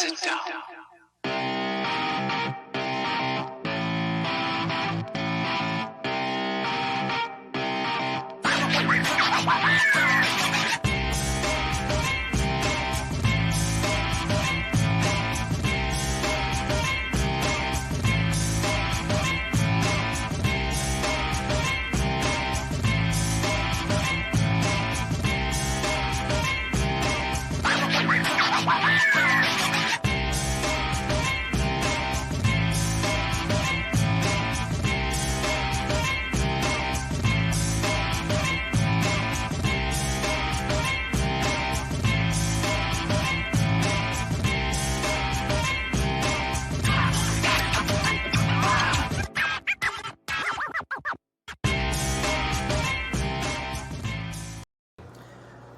sit down.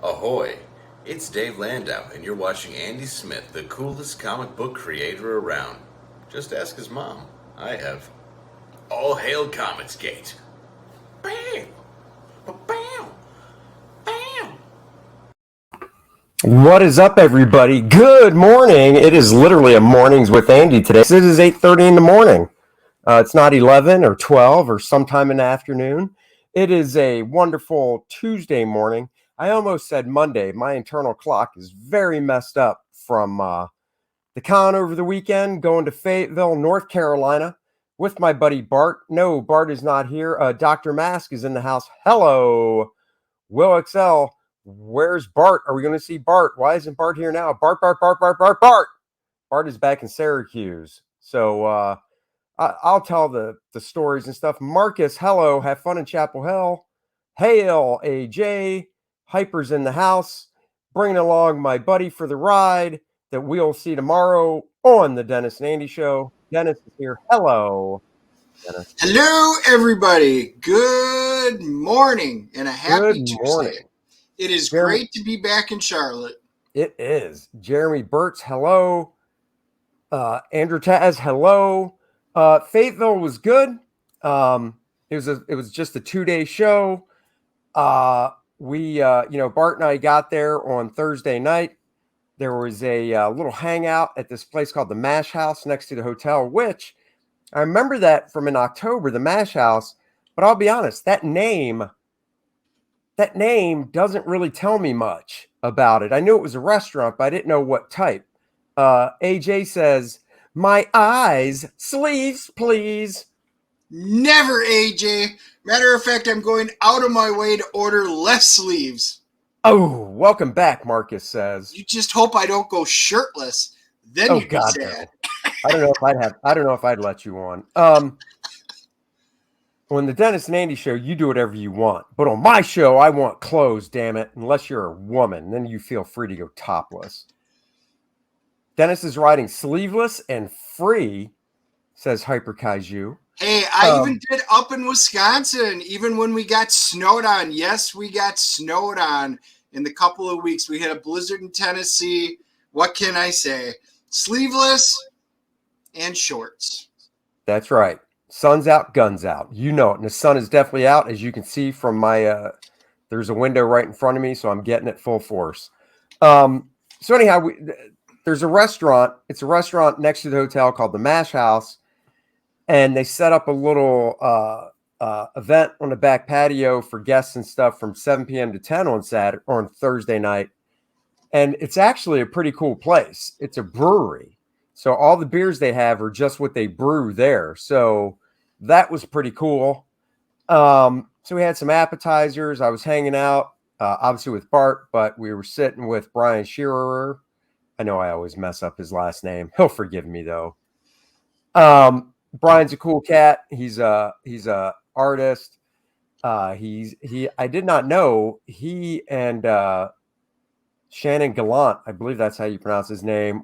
Ahoy! It's Dave Landau, and you're watching Andy Smith, the coolest comic book creator around. Just ask his mom. I have. All hail Comicsgate! Bam! Bam! Bam! What is up, everybody? Good morning. It is literally a Mornings with Andy today. This is 8:30 in the morning. It's not 11 or 12 or sometime in the afternoon. It is a wonderful Tuesday morning. I almost said Monday. My internal clock is very messed up from the con over the weekend, going to Fayetteville, North Carolina with my buddy Bart. No, Bart is not here. Dr. Mask is in the house. Hello, Will XL. Where's Bart? Are we going to see Bart? Why isn't Bart here now? Bart. Bart is back in Syracuse. So I'll tell the stories and stuff. Marcus, hello. Have fun in Chapel Hill. Hail, AJ. Hyper's in the house. Bringing along my buddy for the ride that we'll see tomorrow on the Dennis and Andy Show. Dennis is here. Hello, Dennis. Hello, everybody. Good morning and a happy Tuesday. It is great to be back in Charlotte. It is. Jeremy Burtz, hello. Andrew Taz, hello. Fayetteville was good. It was just a 2-day show. Bart and I got there on Thursday night. There was a little hangout at this place called the Mash House next to the hotel, which I remember that from in October, the Mash House. But I'll be honest, that name doesn't really tell me much about it. I knew it was a restaurant, but I didn't know what type. AJ says, "My eyes, sleeves, please." Never, AJ. Matter of fact, I'm going out of my way to order less sleeves. Oh, welcome back, Marcus says. You just hope I don't go shirtless. Then you'd be sad. No. I don't know if I'd let you on. On the Dennis and Andy Show, you do whatever you want. But on my show, I want clothes, damn it. Unless you're a woman, then you feel free to go topless. Dennis is riding sleeveless and free, says Hyper Kaiju. Hey, I even did up in Wisconsin, even when we got snowed on. Yes, we got snowed on in the couple of weeks. We had a blizzard in Tennessee. What can I say? Sleeveless and shorts. That's right. Sun's out, guns out. You know it. And the sun is definitely out, as you can see from my there's a window right in front of me, so I'm getting it full force. So anyhow, there's a restaurant. It's a restaurant next to the hotel called the Mash House. And they set up a little event on the back patio for guests and stuff from 7 p.m. to 10 on Thursday night. And it's actually a pretty cool place. It's a brewery. So all the beers they have are just what they brew there. So that was pretty cool. So we had some appetizers. I was hanging out, obviously with Bart, but we were sitting with Brian Shearer. I know I always mess up his last name. He'll forgive me, though. Brian's a cool cat. He's a artist. I did not know he and Shannon Gallant, I believe that's how you pronounce his name,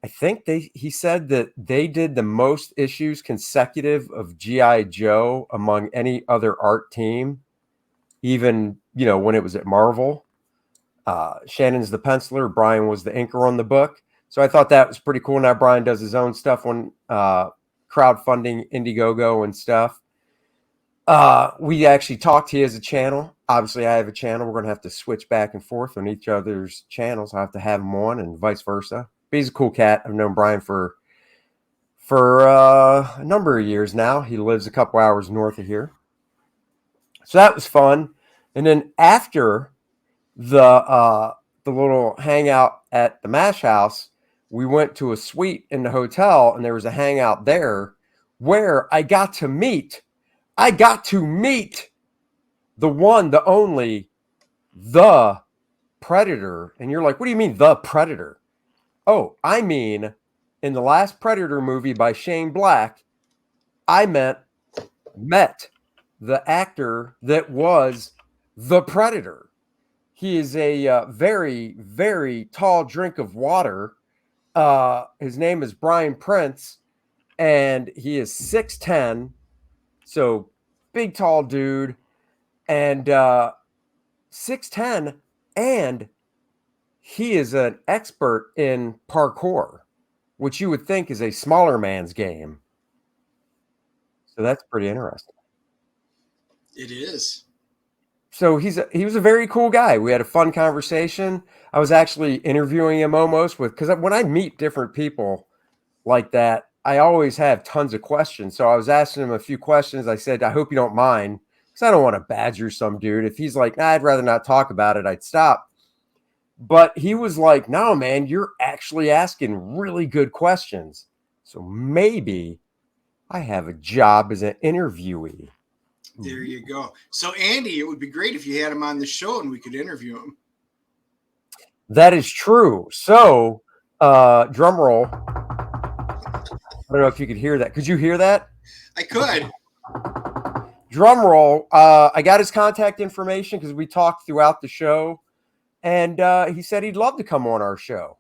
he said that they did the most issues consecutive of G.I. Joe among any other art team, even, when it was at Marvel. Shannon's the penciler. Brian was the inker on the book. So I thought that was pretty cool. Now Brian does his own stuff on crowdfunding, Indiegogo and stuff. We actually talked. He has a channel. Obviously, I have a channel. We're going to have to switch back and forth on each other's channels. I have to have him on, and vice versa. But he's a cool cat. I've known Brian for a number of years now. He lives a couple hours north of here, so that was fun. And then after the little hangout at the Mash House, we went to a suite in the hotel, and there was a hangout there where I got to meet the one, the only, the Predator. And you're like, what do you mean, the Predator? Oh, I mean, in the last Predator movie by Shane Black, I met the actor that was the Predator. He is a very, very tall drink of water. His name is Brian Prince, and he is 6'10", so big, tall dude, and 6'10", and he is an expert in parkour, which you would think is a smaller man's game. So that's pretty interesting. It is. So he was a very cool guy. We had a fun conversation. I was actually interviewing him almost because when I meet different people like that, I always have tons of questions. So I was asking him a few questions. I said, I hope you don't mind, because I don't want to badger some dude. If he's like, nah, I'd rather not talk about it, I'd stop. But he was like, no, man, you're actually asking really good questions. So maybe I have a job as an interviewee. There you go. So, Andy, it would be great if you had him on the show and we could interview him. That is true. So, drum roll. I don't know if you could hear that. Could you hear that? I could. Drum roll. I got his contact information because we talked throughout the show, and he said he'd love to come on our show.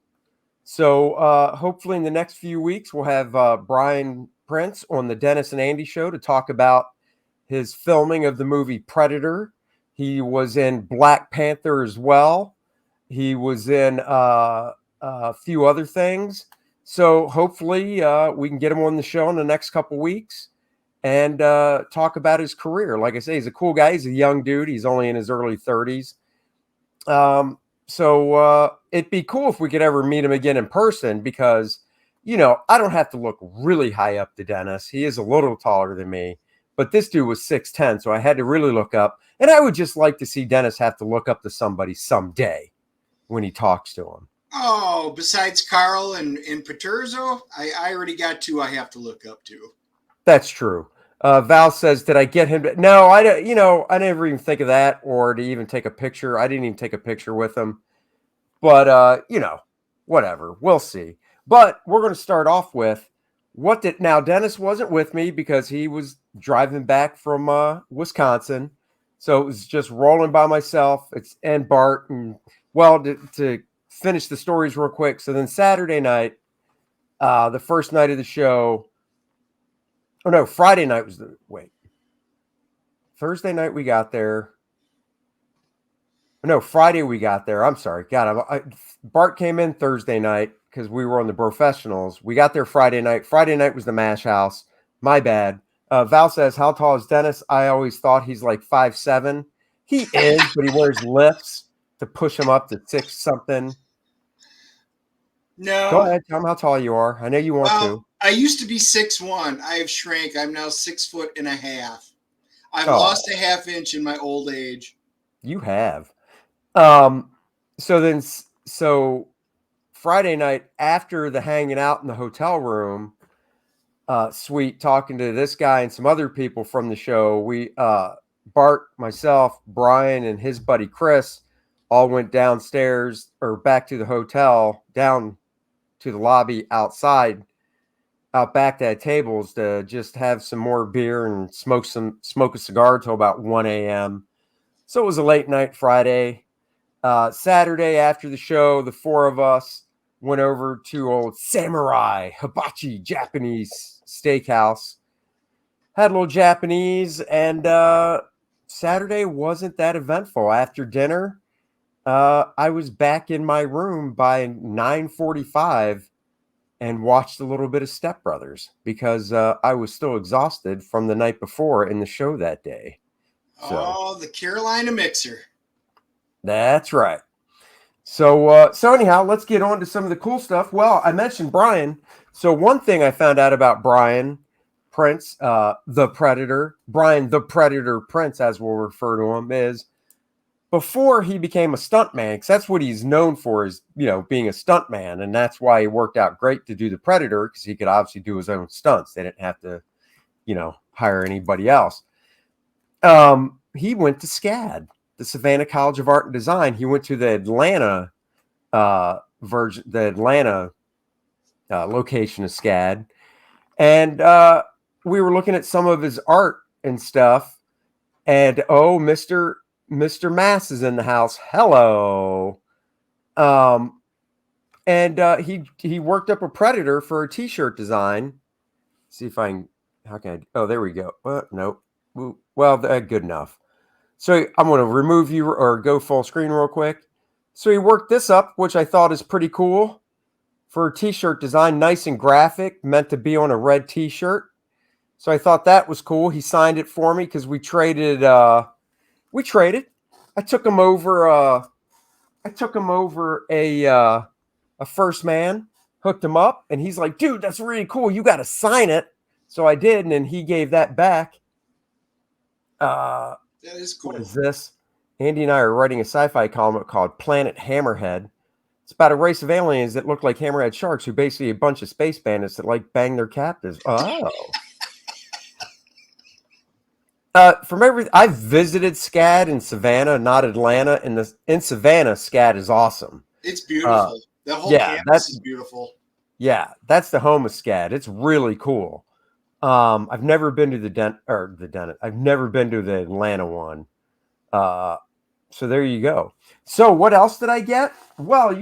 So hopefully in the next few weeks, we'll have Brian Prince on the Dennis and Andy show to talk about his filming of the movie Predator. He was in Black Panther as well. He was in a few other things. So hopefully we can get him on the show in the next couple weeks and talk about his career. Like I say, he's a cool guy. He's a young dude. He's only in his early 30s. So it'd be cool if we could ever meet him again in person because, you know, I don't have to look really high up to Dennis. He is a little taller than me, but this dude was 6'10", so I had to really look up. And I would just like to see Dennis have to look up to somebody someday when he talks to him. Oh, besides Carl and Paterzo, I already got two I have to look up to. That's true. Val says, did I get him to... No, I don't, you know, I never even think of that or to even take a picture. I didn't even take a picture with him. But, you know, whatever. We'll see. But we're going to start off with now, Dennis wasn't with me because he was driving back from Wisconsin. So it was just rolling by myself. And Bart. And, well, to finish the stories real quick. So then Saturday night, the first night of the show... Oh, no, Friday night was Thursday night we got there. No, Friday we got there. I'm sorry. God, Bart came in Thursday night because we were on the professionals. We got there Friday night. Friday night was the Mash House. My bad. Val says, how tall is Dennis? I always thought he's like 5'7". He is, but he wears lifts to push him up to 6-something. No. Go ahead. Tell him how tall you are. I know you want to. I used to be 6'1". I have shrank. I'm now 6'1.5". I've lost a half inch in my old age. You have. So Friday night after the hanging out in the hotel room suite, talking to this guy and some other people from the show, we Bart, myself, Brian, and his buddy Chris all went downstairs or back to the hotel, down to the lobby outside, out back to tables to just have some more beer and smoke a cigar till about 1 a.m. So it was a late night Friday. Saturday after the show, the four of us went over to old Samurai Hibachi Japanese steakhouse. Had a little Japanese, and Saturday wasn't that eventful. After dinner, I was back in my room by 9:45 and watched a little bit of Step Brothers because I was still exhausted from the night before in the show that day. So Oh, the Carolina mixer. that's right. So anyhow, let's get on to some of the cool stuff. Well, I mentioned Brian. So one thing I found out about Brian Prince, the Predator, Brian the Predator Prince, as we'll refer to him, is before he became a stuntman, because that's what he's known for, is being a stuntman, and that's why he worked out great to do the Predator, because he could obviously do his own stunts. They didn't have to, hire anybody else. He went to SCAD, the Savannah College of Art and Design. He went to the Atlanta location of SCAD, and we were looking at some of his art and stuff, and Mr. Mass is in the house. Hello. And he worked up a Predator for a t-shirt design. See if I can, how can I, oh, there we go. Nope. Well, good enough. So I'm going to remove you or go full screen real quick. So he worked this up, which I thought is pretty cool for a t-shirt design, nice and graphic, meant to be on a red t-shirt. So I thought that was cool. He signed it for me because we traded. I took him over. A First Man, hooked him up, and he's like, "Dude, that's really cool. You got to sign it." So I did, and then he gave that back. That is cool. What is this? Andy and I are writing a sci-fi column called Planet Hammerhead. It's about a race of aliens that look like hammerhead sharks, who basically a bunch of space bandits that like bang their captives. Oh. I've visited SCAD in Savannah, not Atlanta. In Savannah, SCAD is awesome. It's beautiful. The whole campus is beautiful. Yeah, that's the home of SCAD. It's really cool. I've never been to I've never been to the Atlanta one. So there you go. So what else did I get? Well,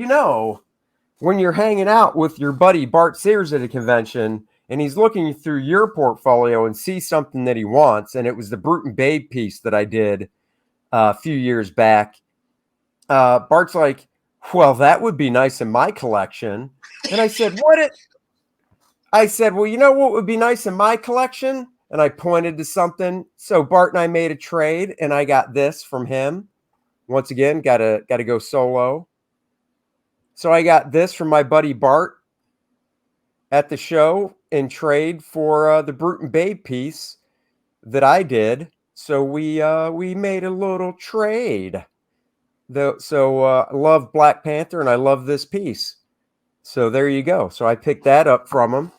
when you're hanging out with your buddy Bart Sears at a convention, and he's looking through your portfolio and sees something that he wants, and it was the Brute and Babe piece that I did a few years back. Bart's like, "Well, that would be nice in my collection." And I said, "Well, you know what would be nice in my collection?" And I pointed to something. So Bart and I made a trade, and I got this from him. Once again, gotta go solo. So I got this from my buddy Bart at the show in trade for the Brute and Babe piece that I did. So we made a little trade. I love Black Panther, and I love this piece. So there you go. So I picked that up from him.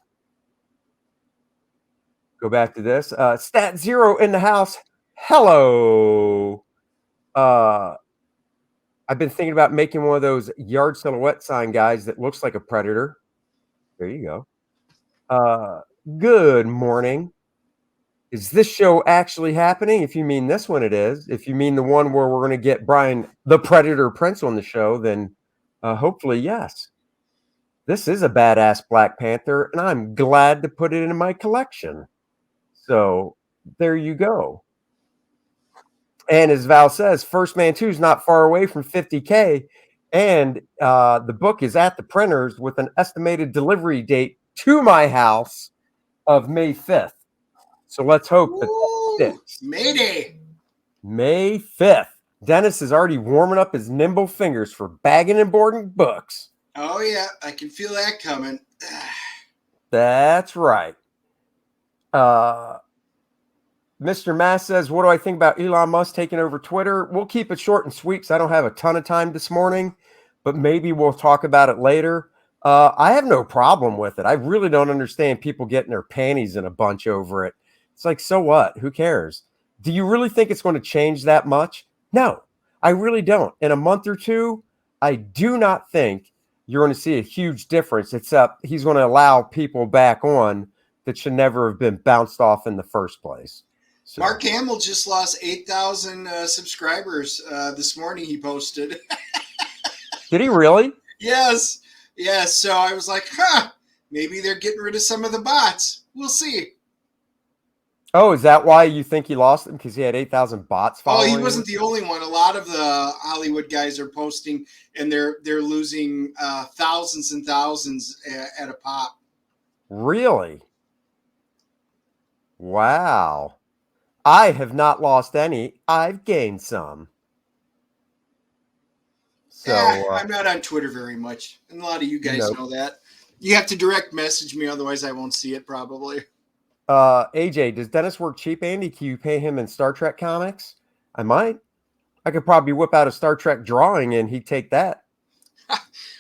Go back to this. Stat Zero in the house. Hello. I've been thinking about making one of those yard silhouette sign guys that looks like a predator. There you go. Good morning. Is this show actually happening? If you mean this one, it is. If you mean the one where we're going to get Brian the Predator Prince on the show, then hopefully, yes. This is a badass Black Panther, and I'm glad to put it in my collection. So there you go. And as Val says, First Man 2 is not far away from 50K, and the book is at the printers with an estimated delivery date to my house of May 5th. So let's hope that sticks. Mayday. May 5th. Dennis is already warming up his nimble fingers for bagging and boarding books. Oh, yeah. I can feel that coming. That's right. Mr. Mass says, what do I think about Elon Musk taking over Twitter? We'll keep it short and sweet because I don't have a ton of time this morning, but maybe we'll talk about it later. I have no problem with it. I really don't understand people getting their panties in a bunch over it. It's like, so what? Who cares? Do you really think it's going to change that much? No, I really don't. In a month or two, I do not think you're going to see a huge difference, except he's going to allow people back on that should never have been bounced off in the first place. So. Mark Hamill just lost 8,000 subscribers this morning, he posted. Did he really? Yes. Yes. So I was like, maybe they're getting rid of some of the bots. We'll see. Oh, is that why you think he lost him? Because he had 8,000 bots Oh, following he him? wasn't the only one. A lot of the Hollywood guys are posting, and they're losing thousands and thousands at a pop. Really? Wow. I have not lost any. I've gained some. So, I'm not on Twitter very much, and a lot of you guys Nope. know that. You have to direct message me, otherwise I won't see it probably. AJ, does Dennis work cheap, Andy? Can you pay him in Star Trek comics? I might. I could probably whip out a Star Trek drawing and he'd take that.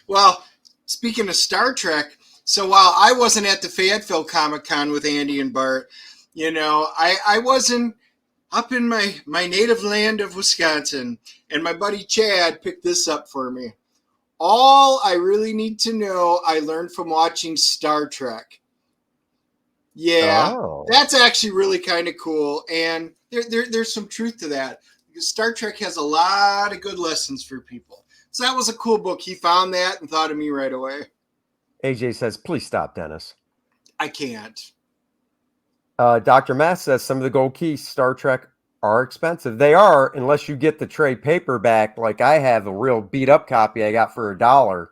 Well, speaking of Star Trek, so while I wasn't at the Fayetteville Comicon with Andy and Bart, you know, I wasn't up in my native land of Wisconsin, and my buddy Chad picked this up for me. All I really need to know, I learned from watching Star Trek. Yeah, Oh. that's actually really kind of cool, and there's some truth to that, because Star Trek has a lot of good lessons for people. So that was a cool book. He found that and thought of me right away. AJ says, please stop, Dennis. I can't. Dr. Mass says some of the gold keys Star Trek are expensive. They are, unless you get the trade paperback. Like I have a real beat up copy I got for $1,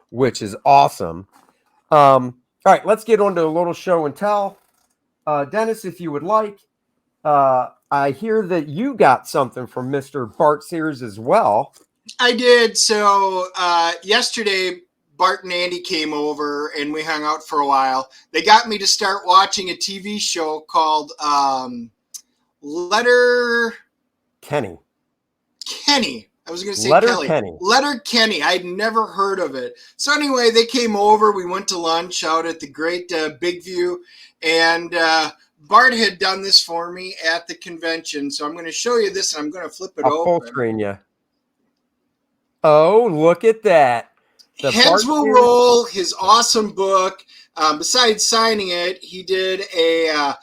which is awesome. All right, let's get on to a little show and tell. Dennis, if you would like, I hear that you got something from Mr. Bart Sears as well. I did. So yesterday, Bart and Andy came over and we hung out for a while. They got me to start watching a TV show called Letter Kenny. I was going to say Letter Kenny. Letter Kenny. I'd never heard of it. So anyway, they came over. We went to lunch out at the great Big View. And Bart had done this for me at the convention. So I'm going to show you this, and I'm going to flip it I'll open. full screen you. Oh, look at that. The Heads Bart Will Sears- Roll, his awesome book. Besides signing it, he did a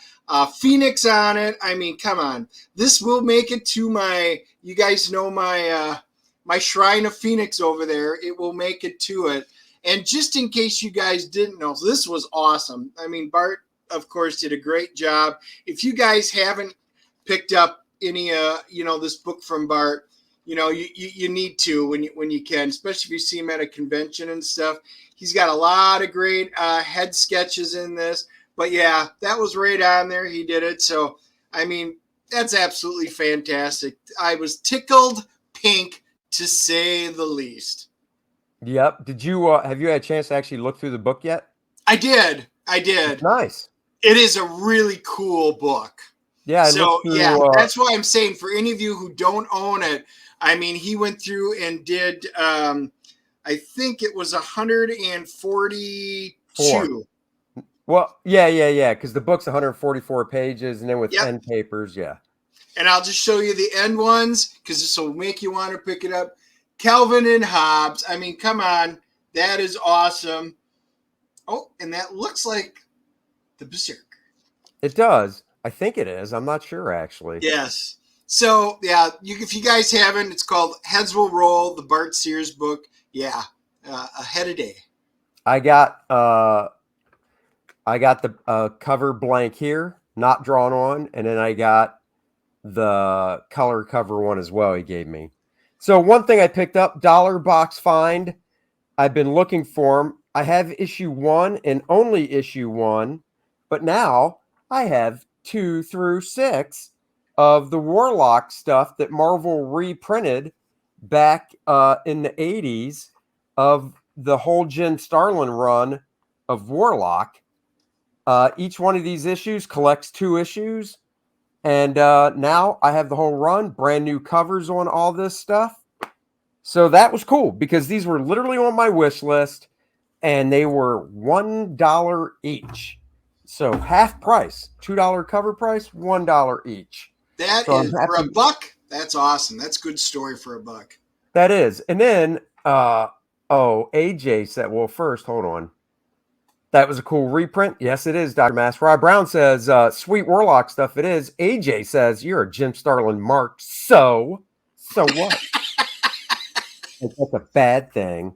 Phoenix on it. I mean, come on. This will make it to my, you guys know my my Shrine of Phoenix over there. It will make it to it. And just in case you guys didn't know, this was awesome. I mean, Bart, of course, did a great job. If you guys haven't picked up any, this book from Bart, you need to when you can, especially if you see him at a convention and stuff. He's got a lot of great head sketches in this. But yeah, that was right on there. He did it. So, I mean, that's absolutely fantastic. I was tickled pink, to say the least. Yep. Did you have you had a chance to actually look through the book yet? I did. It's nice. It is a really cool book. Yeah. That's why I'm saying, for any of you who don't own it, I mean, he went through and did, I think it was 142. Four. Well, yeah. Because the book's 144 pages, and then with end papers, yeah. And I'll just show you the end ones, because this will make you want to pick it up. Calvin and Hobbes. I mean, come on. That is awesome. Oh, and that looks like the Berserker. It does. I think it is. I'm not sure, actually. Yes. So, yeah, if you guys haven't, it's called Heads Will Roll, the Bart Sears book. Yeah, a head a day. I got the cover blank here, not drawn on, and then I got the color cover one as well he gave me. So one thing I picked up, dollar box find. I've been looking for them. I have issue 1 and only issue 1, but now I have 2 through 6 of the Warlock stuff that Marvel reprinted back in the 80s of the whole Jim Starlin run of Warlock. Each one of these issues collects 2 issues. And now I have the whole run, brand new covers on all this stuff. So that was cool, because these were literally on my wish list, and they were $1 each. So half price, $2 cover price, $1 each. That so is for a buck. That's awesome. That's a good story for a buck. That is. And then, AJ said, well, first, hold on. That was a cool reprint. Yes, it is, Dr. Mass. Rob Brown says, sweet Warlock stuff. It is. AJ says, you're a Jim Starlin mark. So what? That's a bad thing.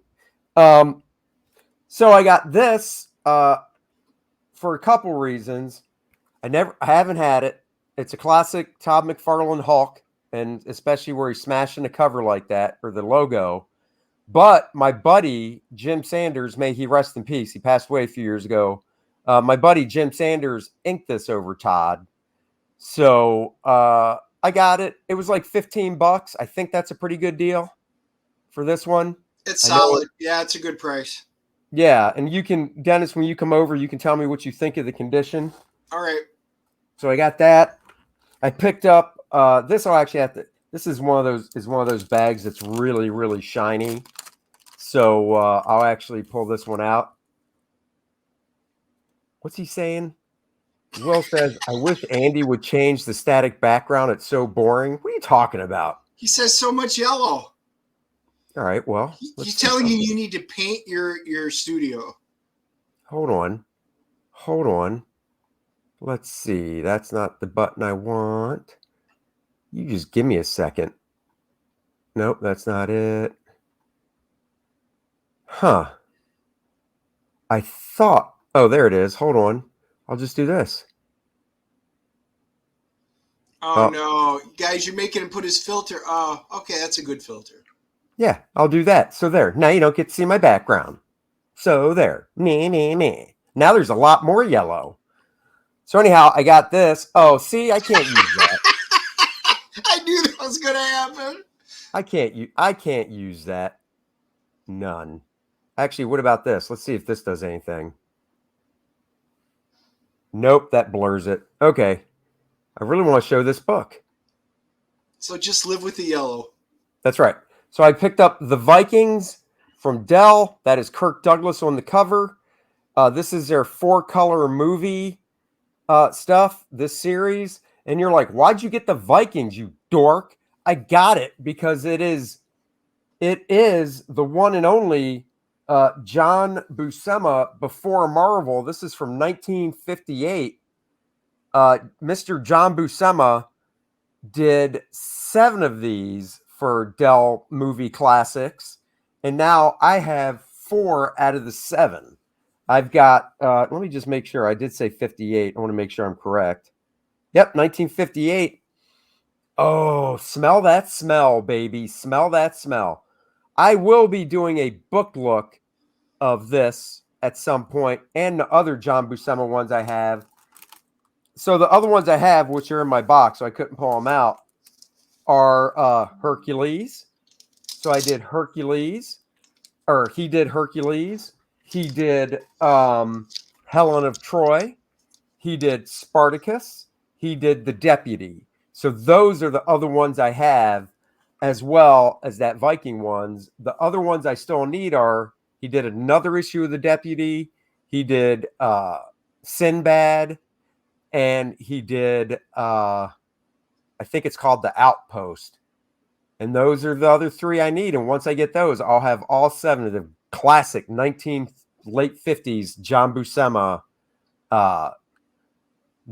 So I got this for a couple reasons. I haven't had it. It's a classic Todd McFarlane Hawk, and especially where he's smashing the cover like that, or the logo. But my buddy, Jim Sanders, may he rest in peace. He passed away a few years ago. My buddy, Jim Sanders, inked this over Todd. So I got it. It was like $15. I think that's a pretty good deal for this one. It's solid. Yeah, it's a good price. Yeah, and you can, Dennis, when you come over, you can tell me what you think of the condition. All right. So I got that. I picked up this. I'll actually have to. This is one of those bags that's really, really shiny. So I'll actually pull this one out. What's he saying? Will says, I wish Andy would change the static background. It's so boring. What are you talking about? He says so much yellow. All right, well. He's telling you need to paint your studio. Hold on. Let's see. That's not the button I want. You just give me a second. Nope, that's not it. Huh. I thought, oh, there it is. Hold on. I'll just do this. Oh, no. Guys, you're making him put his filter. Oh, okay. That's a good filter. Yeah, I'll do that. So there. Now you don't get to see my background. So there. Now there's a lot more yellow. So anyhow, I got this. Oh, see, I can't use that. I knew that was going to happen. I can't use that. None. Actually, what about this? Let's see if this does anything. Nope, that blurs it. Okay. I really want to show this book. So just live with the yellow. That's right. So I picked up The Vikings from Dell. That is Kirk Douglas on the cover. This is their 4-color movie stuff, this series. And you're like, why'd you get The Vikings, you dork? I got it because it is the one and only John Buscema before Marvel. This is from 1958. Mr. John Buscema did 7 of these for Dell Movie Classics, and now I have 4 out of the 7. I've got, let me just make sure. I did say 58. I want to make sure I'm correct. Yep, 1958. Oh, smell that smell, baby. Smell that smell. I will be doing a book look of this at some point, and the other John Buscema ones I have. So the other ones I have, which are in my box, so I couldn't pull them out, are Hercules. So I did Hercules, or he did Hercules. He did Helen of Troy. He did Spartacus. He did The Deputy. So those are the other ones I have, as well as that Viking ones. The other ones I still need are, he did another issue of The Deputy. He did Sinbad. And he did, I think it's called The Outpost. And those are the other 3 I need. And once I get those, I'll have all 7 of the classic late 50s John Buscema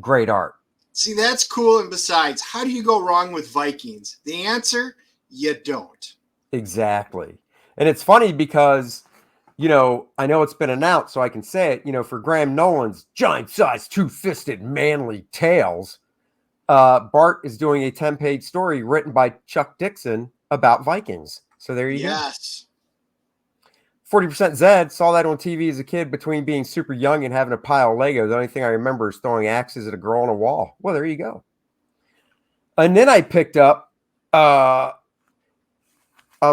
great art. See, that's cool. And besides, how do you go wrong with Vikings? The answer, you don't. Exactly. And it's funny because, you know, I know it's been announced, so I can say it, you know, for Graham Nolan's giant-sized, two-fisted, manly tales, Bart is doing a 10-page story written by Chuck Dixon about Vikings. So there you go. Yes. 40% Zed, saw that on TV as a kid between being super young and having a pile of Lego. The only thing I remember is throwing axes at a girl on a wall. Well, there you go. And then I picked up, I'll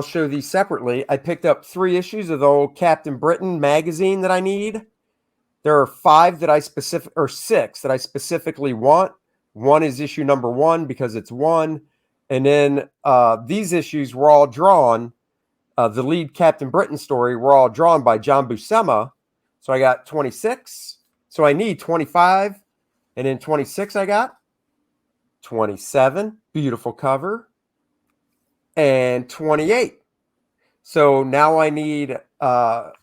show these separately. I picked up 3 issues of the old Captain Britain magazine that I need. There are 6 that I specifically want. One is issue number 1 because it's 1. And then these issues were all drawn. The lead Captain Britain story were all drawn by John Buscema. So I got 26. So I need 25. And then 26 I got. 27. Beautiful cover. And 28. So now I need, I've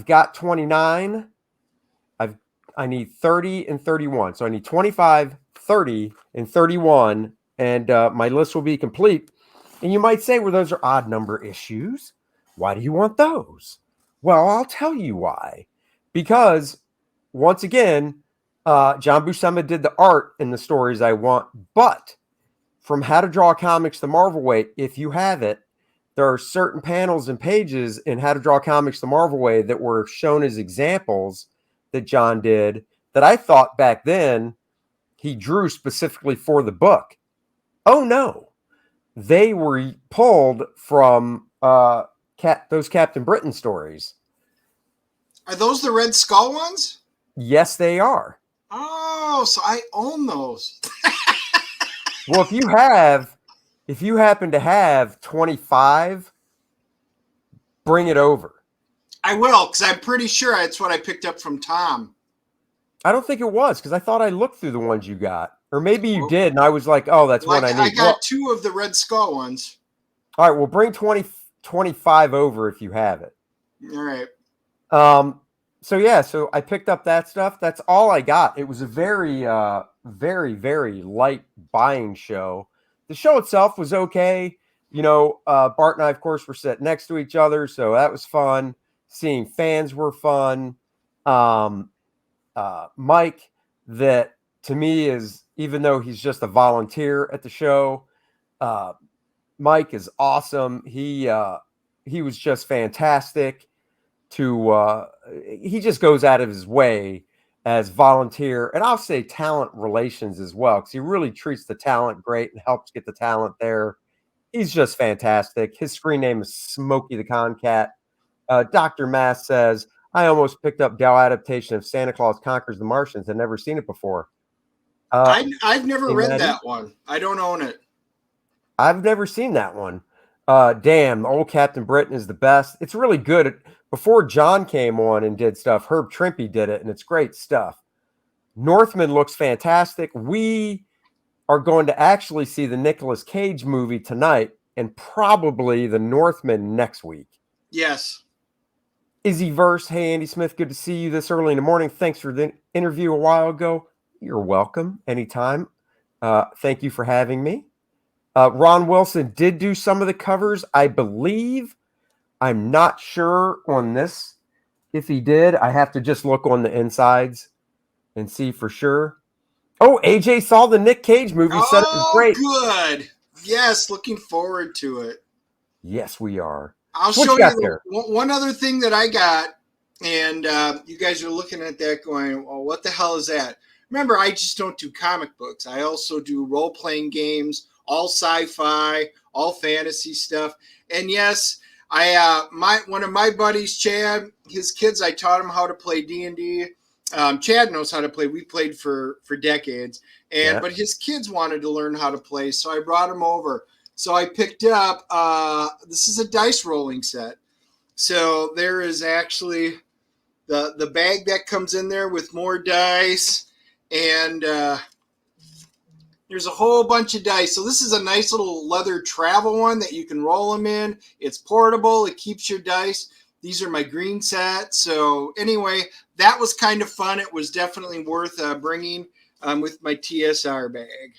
got 29. I need 30 and 31. So I need 25, 30, and 31. And my list will be complete. And you might say, well, those are odd number issues. Why do you want those? Well, I'll tell you why. Because, once again, John Buscema did the art and the stories I want, but from How to Draw Comics the Marvel Way, if you have it, there are certain panels and pages in How to Draw Comics the Marvel Way that were shown as examples that John did that I thought back then he drew specifically for the book. Oh no, they were pulled from those Captain Britain stories. Are those the Red Skull ones? Yes, they are. Oh, so I own those. Well, if you happen to have 25, bring it over. I will, because I'm pretty sure that's what I picked up from Tom. I don't think it was, because I thought I looked through the ones you got. Or maybe you did, and I was like, oh, that's one I need. I got 2 of the Red Skull ones. All right, well, bring 25 over if you have it. All right. So I picked up that stuff. That's all I got. It was a very, very, very light buying show. The show itself was okay. Bart and I, of course, were sitting next to each other, so that was fun. Seeing fans were fun. Mike, that to me is, even though he's just a volunteer at the show, Mike is awesome. He was just fantastic. He just goes out of his way as volunteer, and I'll say talent relations as well, because he really treats the talent great and helps get the talent there. He's just fantastic. His screen name is Smokey the Concat. Dr. Mass says, I almost picked up Dell adaptation of Santa Claus Conquers the Martians. I've never seen it before. I've never read that one. I don't own it. I've never seen that one. Damn, the old Captain Britain is the best. It's really good. Before John came on and did stuff, Herb Trimpe did it, and it's great stuff. Northman looks fantastic. We are going to actually see the Nicolas Cage movie tonight and probably the Northman next week. Yes. Izzy Verse, hey, Andy Smith, good to see you this early in the morning. Thanks for the interview a while ago. You're welcome anytime. Thank you for having me. Ron Wilson did do some of the covers, I believe. I'm not sure on this. If he did, I have to just look on the insides and see for sure. Oh, AJ saw the Nick Cage movie. Said it was great. Good. Yes, looking forward to it. Yes, we are. I'll show you one other thing that I got, and you guys are looking at that going, well, what the hell is that? Remember, I just don't do comic books. I also do role-playing games, all sci-fi, all fantasy stuff. And yes, one of my buddies, Chad, his kids, I taught him how to play D&D. Chad knows how to play. We played for decades, but his kids wanted to learn how to play, so I brought him over. So I picked up. This is a dice rolling set. So there is actually the bag that comes in there with more dice, and there's a whole bunch of dice. So this is a nice little leather travel one that you can roll them in. It's portable. It keeps your dice. These are my green sets. So anyway, that was kind of fun. It was definitely worth bringing with my TSR bag.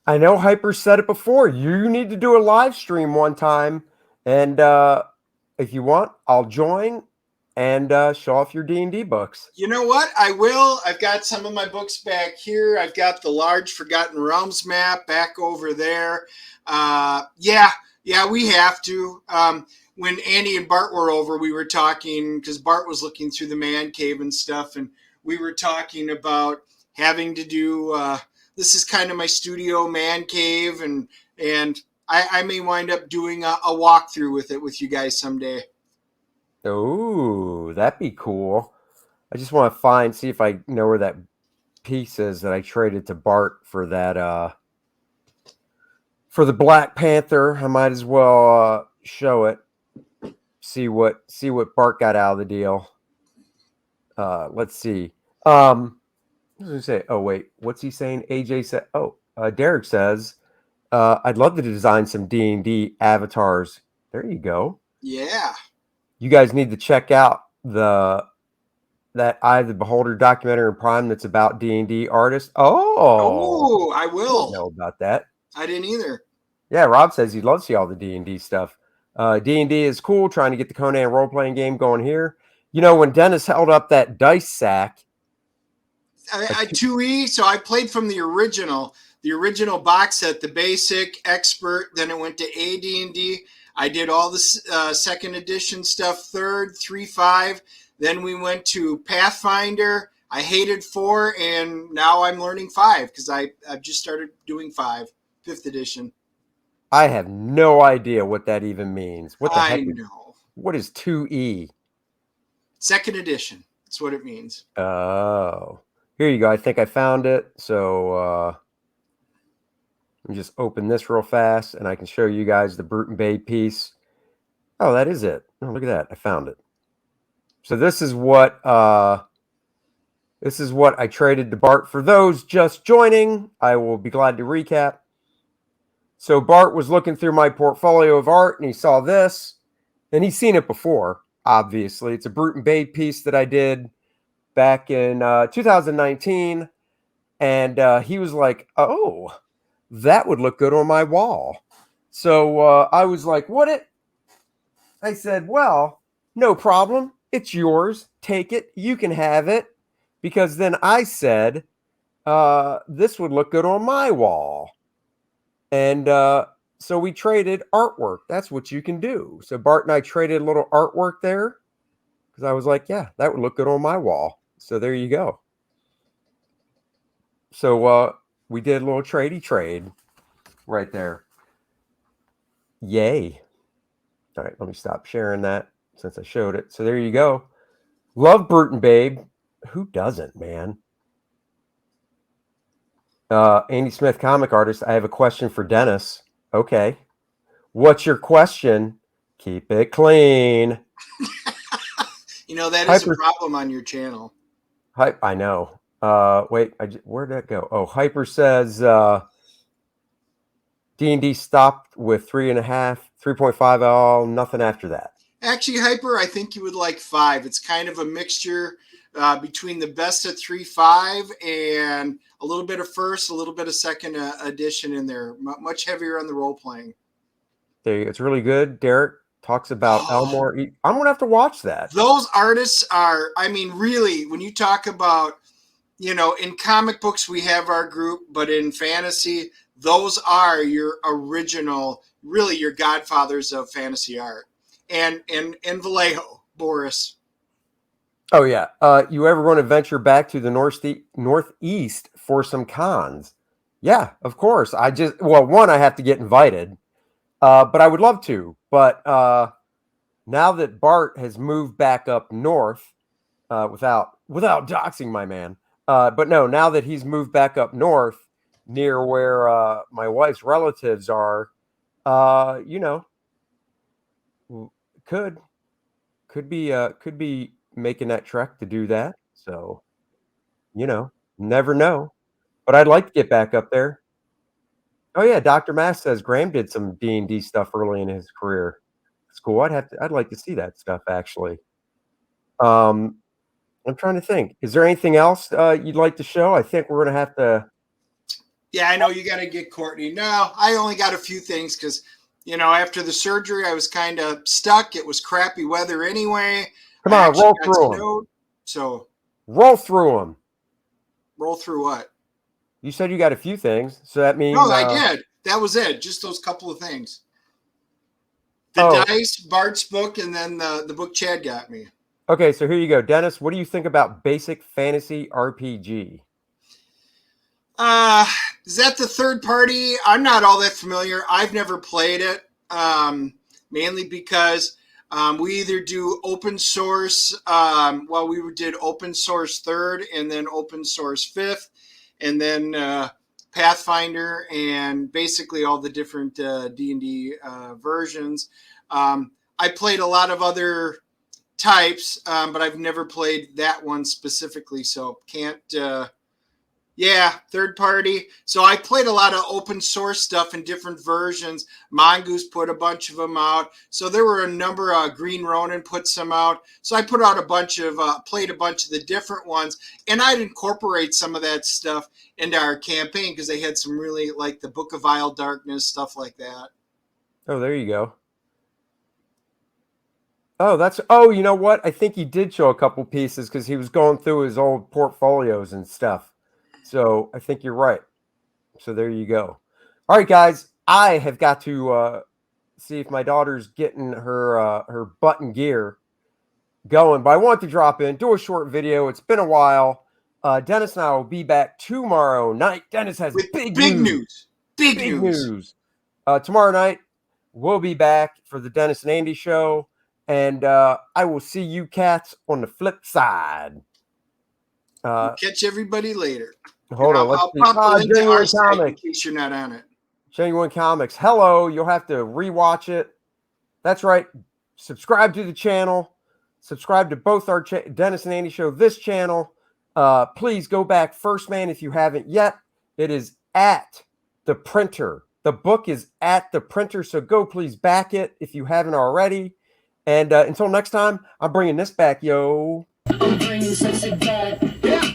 I know Hyper said it before. You need to do a live stream one time. And if you want, I'll join and show off your D&D books. You know what? I will. I've got some of my books back here. I've got the large Forgotten Realms map back over there. Yeah, we have to. When Andy and Bart were over, we were talking, because Bart was looking through the man cave and stuff, and we were talking about having to do, this is kind of my studio man cave, and I may wind up doing a walkthrough with it with you guys someday. Oh, that'd be cool. I just want to see if I know where that piece is that I traded to Bart for that, for the Black Panther. I might as well show it. See what Bart got out of the deal. Let's see. What was I say? Oh wait, what's he saying? AJ said. Derek says, I'd love to design some D&D avatars. There you go. Yeah. You guys need to check out that Eye of the Beholder documentary in Prime that's about D&D artists. Oh, I will. I didn't know about that. I didn't either. Yeah, Rob says he'd love to see all the D&D stuff. D&D is cool, trying to get the Conan role-playing game going here. You know, when Dennis held up that dice sack, I 2E. So I played from the original box set, the basic, expert. Then it went to AD&D. I did all the second edition stuff, third, 3.5. Then we went to Pathfinder. I hated 4, and now I'm learning 5 because I've just started doing 5th edition. I have no idea what that even means. What the heck? I know. What is 2E? Second edition. That's what it means. Oh, here you go. I think I found it. So let me just open this real fast, and I can show you guys the Brute and Babe piece. Oh, that is it. Oh, look at that. I found it. So this is what I traded to Bart. For those just joining, I will be glad to recap. So Bart was looking through my portfolio of art, and he saw this, and he's seen it before, obviously. It's a Brute and Babe piece that I did back in 2019, and he was like, oh, that would look good on my wall. So I was like, I said, well, no problem. It's yours. Take it. You can have it. Because then I said, this would look good on my wall. And so we traded artwork. That's what you can do. So Bart and I traded a little artwork there because I was like, yeah, that would look good on my wall. So there you go. So we did a little tradey trade right there. Yay. All right, let me stop sharing that since I showed it. So there you go. Love Brute and Babe. Who doesn't, man? Andy Smith, comic artist. I have a question for Dennis. Okay. What's your question? Keep it clean. That is a problem on your channel. I know. Wait, where'd that go? Oh, Hyper says D&D stopped with 3.5, 3.5 all, nothing after that. Actually, Hyper, I think you would like 5. It's kind of a mixture between the best of 3.5 and a little bit of first, a little bit of second edition in there. Much heavier on the role playing. It's really good. Derek talks about Elmore. I'm going to have to watch that. Those artists are, really, when you talk about, in comic books, we have our group, but in fantasy, those are your original, really your godfathers of fantasy art. And Vallejo, Boris. Oh, yeah. You ever want to venture back to the Northeast for some cons? Yeah, of course. One, I have to get invited, but I would love to. But now that Bart has moved back up north, without doxing my man, but no, now that he's moved back up north near where my wife's relatives are, could be making that trek to do that. So, never know. But I'd like to get back up there. Oh yeah, Dr. Mass says Graham did some D&D stuff early in his career. It's cool. I'd like to see that stuff actually. I'm trying to think. Is there anything else you'd like to show? I think we're gonna have to. Yeah, I know you got to get Courtney. No, I only got a few things because after the surgery, I was kind of stuck. It was crappy weather anyway. Come on, roll through them. So roll through them. Roll through what? You said you got a few things, so that means no, I did. That was it. Just those couple of things. The dice, Bart's book, and then the book Chad got me. Okay, so here you go, Dennis. What do you think about basic fantasy RPG? Is that the third party? I'm not all that familiar. I've never played it, mainly because we either do open source. We did open source 3rd, and then open source 5th, and then Pathfinder, and basically all the different D&D versions. I played a lot of other types, but I've never played that one specifically, so can't. Third party. So I played a lot of open source stuff in different versions. Mongoose put a bunch of them out. So there were a number. Green Ronin put some out. So I put out played a bunch of the different ones, and I'd incorporate some of that stuff into our campaign because they had some really, like the Book of Vile Darkness, stuff like that. Oh, there you go. Oh, you know what? I think he did show a couple pieces because he was going through his old portfolios and stuff. So I think you're right. So there you go. All right, guys. I have got to see if my daughter's getting her button gear going, but I want to drop in, do a short video. It's been a while. Dennis and I will be back tomorrow night. Dennis has With big news. Big Big news. news. Tomorrow night, we'll be back for the Dennis and Andy show. And I will see you cats on the flip side. We'll catch everybody later. Hold on. I'll Let's pop the link to our site in Comics. case you're not on it. Genuine Comics. Hello. You'll have to rewatch it. That's right. Subscribe to the channel. Subscribe to both our Dennis and Andy show, this channel. Please go back first, man, if you haven't yet. It is at the printer. The book is at the printer, so go please back it if you haven't already. And until next time, I'm bringing this back, yo. I'm bringing sexy back. Yeah.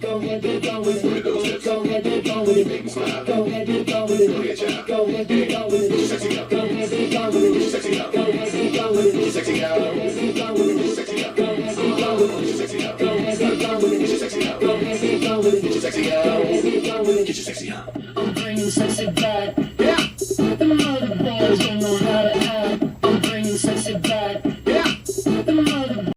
Go ahead, go with it. Go ahead, go with it. Go ahead, go with it. Go ahead, go with it. Sexy up. Go ahead, go with it. Sexy up. Go ahead, go with it. Sexy up. Go ahead, go with it. Sexy up. Go ahead, go with it. Sexy up.